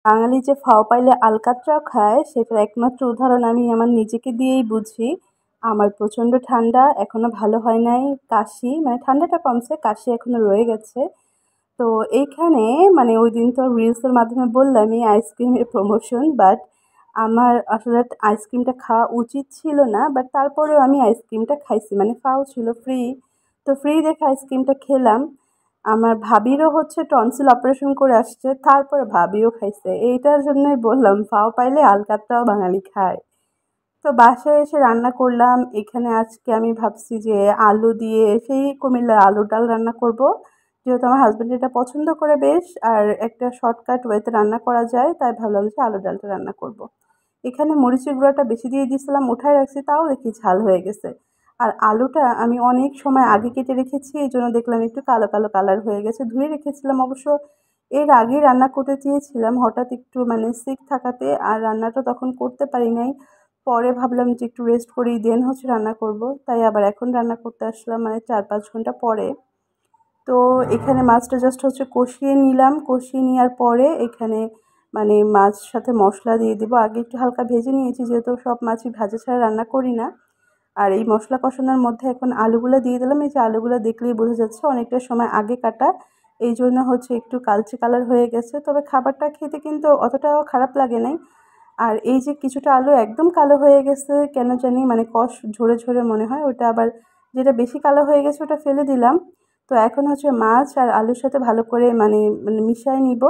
বাঙালি যে ফাও পাইলে আলকাতরাও খায় সেটার একমাত্র উদাহরণ আমি আমার নিজেকে দিয়েই বুঝি। আমার প্রচণ্ড ঠান্ডা, এখনো ভালো হয় নাই। কাশি, মানে ঠান্ডাটা কমছে, কাশি এখনো রয়ে গেছে। তো এইখানে মানে ওইদিন তো রিলসের মাধ্যমে বললামই আইসক্রিমের প্রমোশন, বাট আমার আসলে আইসক্রিমটা খাওয়া উচিত ছিল না, বাট তারপরেও আমি আইসক্রিমটা খাইছি, মানে ফাও ছিল ফ্রি। তো ফ্রি দেখে আইসক্রিমটা খেলাম। আমার ভাবিরও হচ্ছে টনসিল অপারেশন করে আসছে, তারপরে ভাবিও খাইছে। এইটার জন্যই বললাম ফাও পাইলে আলকাতরাও বাঙালি খায়। তো বাসায় এসে রান্না করলাম। এখানে আজকে আমি ভাবছি যে আলু দিয়ে সেই কুমিল্লার আলুর ডাল রান্না করব, যেহেতু আমার হাজব্যান্ড এটা পছন্দ করে বেশ, আর একটা শর্টকাট ওয়েতে রান্না করা যায়, তাই ভাবলাম যে আলুর ডালটা রান্না করব। এখানে মরিচের গুঁড়াটা বেশি দিয়ে দিয়েছিলাম, উঠায় রাখছি, তাও দেখি ঝাল হয়ে গেছে। আর আলুটা আমি অনেক সময় আগে কেটে রেখেছি, এই জন্য দেখলাম একটু কালো কালো কালার হয়ে গেছে। ধুয়ে রেখেছিলাম অবশ্য, এর আগেই রান্না করতে চেয়েছিলাম, হঠাৎ একটু মানে সিক থাকাতে আর রান্নাটা তখন করতে পারি নাই। পরে ভাবলাম যে একটু রেস্ট করি, দেন হচ্ছে রান্না করব, তাই আবার এখন রান্না করতে আসলাম, মানে 4-5 ঘন্টা পরে। তো এখানে মাছটা জাস্ট হচ্ছে কষিয়ে নিলাম, কষিয়ে নেওয়ার পরে এখানে মানে মাছ সাথে মশলা দিয়ে দিব। আগে একটু হালকা ভেজে নিয়েছি, যেহেতু সব মাছই ভাজা ছাড়া রান্না করি না। আর এই মশলা কষানোর মধ্যে এখন আলুগুলো দিয়ে দিলাম। এই যে আলুগুলো দেখলেই বোঝা যাচ্ছে অনেকটা সময় আগে কাটা, এই জন্য হচ্ছে একটু কালচে কালার হয়ে গেছে, তবে খাবারটা খেতে কিন্তু অতটাও খারাপ লাগে নাই। আর এই যে কিছুটা আলু একদম কালো হয়ে গেছে কেন জানি, মানে কষ ঝরে ঝরে মনে হয়, ওটা আবার যেটা বেশি কালো হয়ে গেছে ওটা ফেলে দিলাম। তো এখন হচ্ছে মাছ আর আলুর সাথে ভালো করে মানে মানে মিশিয়ে নিব।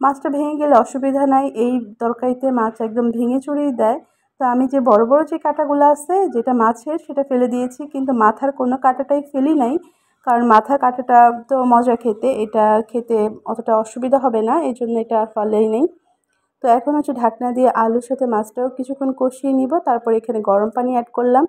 মাছটা ভেঙে গেলে অসুবিধা নাই, এই তরকারিতে মাছ একদম ভেঙে চুরেই দেয়। তো আমি যে বড় বড় যে কাঁটাগুলো আছে যেটা মাছের, সেটা ফেলে দিয়েছি, কিন্তু মাথার কোনো কাঁটাটাই ফেলি নাই, কারণ মাথার কাঁটাটা তো মজা খেতে, এটা খেতে অতটা অসুবিধা হবে না, এই জন্য এটা আর ফেলেই নেই। তো এখন হচ্ছে ঢাকনা দিয়ে আলুর সাথে মাছটাও কিছুক্ষণ কষিয়ে নিব, তারপর এখানে গরম পানি অ্যাড করলাম।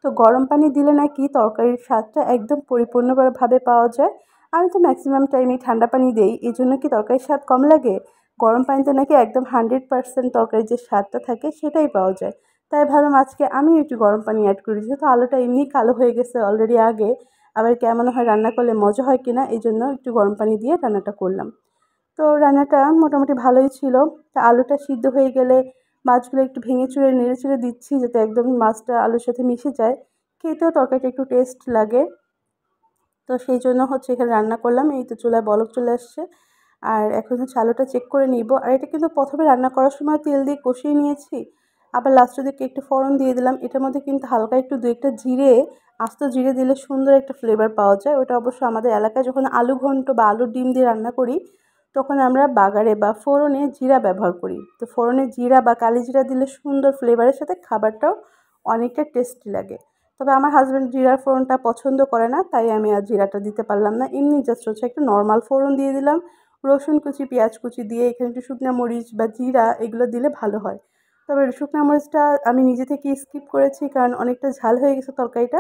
তো গরম পানি দিলে নাকি তরকারির স্বাদটা একদম পরিপূর্ণভাবে পাওয়া যায়। আমি তো ম্যাক্সিমাম টাইমই ঠান্ডা পানি দেই, এই জন্য কি তরকারির স্বাদ কম লাগে? গরম পানিতে নাকি একদম 100% তরকারির যে স্বাদটা থাকে সেটাই পাওয়া যায়। তাই ভাবলাম আজকে আমি একটু গরম পানি অ্যাড করি, যেহেতু আলুটা এমনিই কালো হয়ে গেছে অলরেডি আগে, আবার কেমন হয় রান্না করলে মজা হয় কিনা, এই জন্য একটু গরম পানি দিয়ে রান্নাটা করলাম। তো রান্নাটা মোটামুটি ভালোই ছিল। তা আলুটা সিদ্ধ হয়ে গেলে মাছগুলো একটু ভেঙে চুরে নেড়ে চেড়ে দিচ্ছি, যাতে একদম মাছটা আলুর সাথে মিশে যায়, খেতেও তরকারিটা একটু টেস্ট লাগে। তো সেই জন্য হচ্ছে এখানে রান্না করলাম। এই তো চুলায় বলক চলে আসছে, আর এখন হচ্ছে আলুটা চেক করে নিব। আর এটা কিন্তু প্রথমে রান্না করার সময় তেল দিয়ে কষিয়ে নিয়েছি, আবার লাস্টের দিকে একটু ফোড়ন দিয়ে দিলাম। এটার মধ্যে কিন্তু হালকা একটু 2-1টা জিরে, আস্ত জিরে দিলে সুন্দর একটা ফ্লেভার পাওয়া যায়। ওটা অবশ্য আমাদের এলাকায় যখন আলু ঘন্ট বা আলুর ডিম দিয়ে রান্না করি, তখন আমরা বাগারে বা ফোড়নে জিরা ব্যবহার করি। তো ফোড়নে জিরা বা কালি জিরা দিলে সুন্দর ফ্লেভারের সাথে খাবারটাও অনেকটা টেস্টি লাগে। তবে আমার হাজব্যান্ড জিরার ফোড়নটা পছন্দ করে না, তাই আমি আর জিরাটা দিতে পারলাম না। এমনি জাস্ট হচ্ছে একটা নর্মাল ফোড়ন দিয়ে দিলাম। রসুন কুচি, পেঁয়াজ কুচি দিয়ে এখানে একটু শুকনা মরিচ বা জিরা এগুলো দিলে ভালো হয়। তবে শুকনা মরিচটা আমি নিজে থেকেই স্কিপ করেছি, কারণ অনেকটা ঝাল হয়ে গেছে তরকারিটা।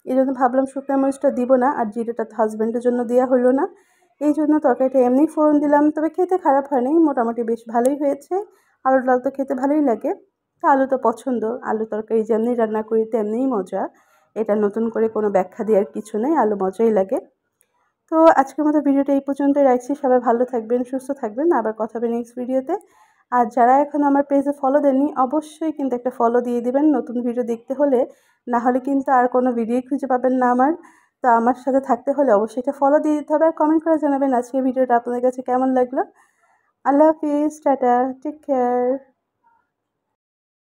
এজন্য ভাবলাম শুকনা মরিচটা দিব না, আর জিরাটা তো হাজব্যান্ডের জন্য দেয়া হলো না। এইজন্য তরকারিটা এমনিই ফোড়ন দিলাম। তবে খেতে খারাপ হয় নাই, মোটামুটি বেশ ভালোই হয়েছে। আলুর ডাল তো খেতে ভালোই লাগে। তো আলু তো পছন্দ। আলু তরকারি যেমনি রান্না করি তেমনিই মজা। এটা নতুন করে কোনো ব্যাখ্যা দেওয়ার কিছু নেই, আলু মজাই লাগে। তো আজকের মতো ভিডিওটা এই পর্যন্তই রাখছি। সবাই ভালো থাকবেন, সুস্থ থাকবেন। আবার কথা হবে নেক্সট ভিডিওতে। আর যারা এখনো আমার পেজে ফলো দেননি, অবশ্যই কিন্তু একটা ফলো দিয়ে দিবেন নতুন ভিডিও দেখতে হলে। না হলে কিন্তু আর কোনো ভিডিওই খুঁজে পাবেন না আমার। তো আমার সাথে থাকতে হলে অবশ্যই একটা ফলো দিয়ে দিতে হবে, আর কমেন্ট করে জানাবেন আজকের ভিডিওটা আপনাদের কাছে কেমন লাগলো। আল্লাহ হাফিজ, টাটা, টেক কেয়ার।